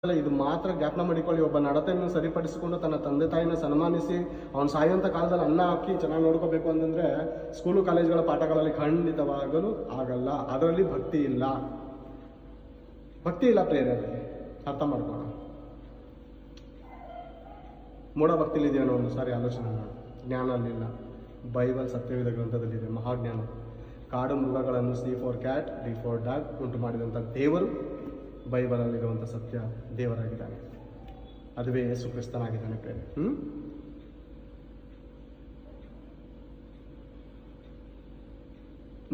ಇದು ಮಾತ್ರ ಜ್ಞಾಪನ ಮಾಡಿಕೊಳ್ಳಿ. ಒಬ್ಬ ನಡತೆಯನ್ನು ಸರಿಪಡಿಸಿಕೊಂಡು ತನ್ನ ತಂದೆ ತಾಯಿನ ಸನ್ಮಾನಿಸಿ ಅವನು ಸಾಯುವಂತ ಕಾಲದಲ್ಲಿ ಅನ್ನ ಹಾಕಿ ಚೆನ್ನಾಗಿ ನೋಡ್ಕೋಬೇಕು ಅಂತಂದ್ರೆ ಸ್ಕೂಲು ಕಾಲೇಜುಗಳ ಪಾಠಗಳಲ್ಲಿ ಖಂಡಿತವಾಗಲು ಆಗಲ್ಲ. ಅದರಲ್ಲಿ ಭಕ್ತಿ ಇಲ್ಲ, ಭಕ್ತಿ ಇಲ್ಲ ಪ್ರೇರಣೆ. ಅರ್ಥ ಮಾಡ್ಕೋಣ. ಮೂಢ ಭಕ್ತಿಲಿದೆ ಅನ್ನೋ ಒಂದು ಸಾರಿ ಆಲೋಚನೆ ಮಾಡಿ. ಜ್ಞಾನ ಅಲ್ಲಿಲ್ಲ. ಬೈಬಲ್ ಸತ್ಯವೇದ ಗ್ರಂಥದಲ್ಲಿದೆ ಮಹಾಜ್ಞಾನ. ಕಾಡು ಮೃಗಗಳನ್ನು C for cat, D for dog ಉಂಟು ಮಾಡಿದಂಥ ದೇವರು ಬೈಬಲಲ್ಲಿರುವಂಥ ಸತ್ಯ ದೇವರಾಗಿದ್ದಾನೆ. ಅದುವೇ ಯೇಸು ಕ್ರಿಸ್ತನಾಗಿದ್ದಾನೆ ಪ್ರೇಮ.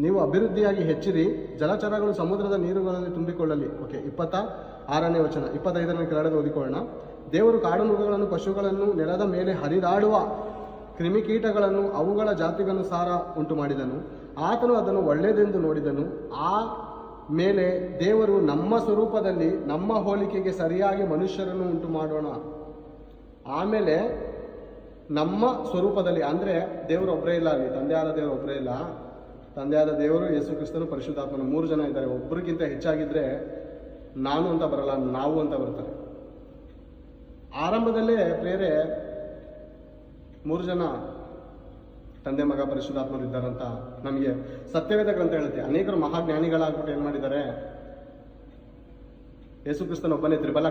ನೀವು ಅಭಿವೃದ್ಧಿಯಾಗಿ ಹೆಚ್ಚಿರಿ, ಜಲಚರಗಳು ಸಮುದ್ರದ ನೀರುಗಳಲ್ಲಿ ತುಂಬಿಕೊಳ್ಳಲಿ. ಓಕೆ, 26ನೇ ವಚನ. 25ನೇ ಕೆಳಗಡೆ ಓದಿಕೊಳ್ಳೋಣ. ದೇವರು ಕಾಡು ಮೃಗಗಳನ್ನು, ಪಶುಗಳನ್ನು, ನೆಲದ ಮೇಲೆ ಹರಿದಾಡುವ ಕ್ರಿಮಿಕೀಟಗಳನ್ನು, ಅವುಗಳ ಜಾತಿಗನುಸಾರ ಉಂಟು ಮಾಡಿದನು. ಆತನು ಅದನ್ನು ಒಳ್ಳೆಯದೆಂದು ನೋಡಿದನು. ಆ ಮೇಲೆ ದೇವರು ನಮ್ಮ ಸ್ವರೂಪದಲ್ಲಿ ನಮ್ಮ ಹೋಲಿಕೆಗೆ ಸರಿಯಾಗಿ ಮನುಷ್ಯರನ್ನು ಉಂಟು ಮಾಡೋಣ. ಆಮೇಲೆ ನಮ್ಮ ಸ್ವರೂಪದಲ್ಲಿ ಅಂದರೆ ದೇವರು ಒಬ್ಬರೇ ಇಲ್ಲ, ಅಲ್ಲಿ ತಂದೆಯಾದ ದೇವರು ಒಬ್ಬರೇ ಇಲ್ಲ. ತಂದೆಯಾದ ದೇವರು, ಯೇಸು ಕ್ರಿಸ್ತನು, ಪರಿಶುದ್ಧಾತ್ಮನು 3 ಜನ ಇದ್ದಾರೆ. ಒಬ್ಬರಿಗಿಂತ ಹೆಚ್ಚಾಗಿದ್ರೆ ನಾನು ಅಂತ ಬರಲ್ಲ, ನಾವು ಅಂತ ಬರ್ತಾರೆ. ಆರಂಭದಲ್ಲೇ ಪ್ರೇರೆ 3 ಜನ ತಂದೆ ಮಗ ಪರಿಶುದ್ಧಾತ್ಮರು ಇದ್ದಾರಂತ ನಮಗೆ ಸತ್ಯವೇದ ಗ್ರಂಥ ಹೇಳುತ್ತೆ. ಅನೇಕರು ಮಹಾಜ್ಞಾನಿಗಳಾಗ್ಬಿಟ್ಟು ಏನ್ ಮಾಡಿದ್ದಾರೆ, ಯೇಸು ಕ್ರಿಸ್ತನ ಒಬ್ಬನೇ ತ್ರಿಬಲ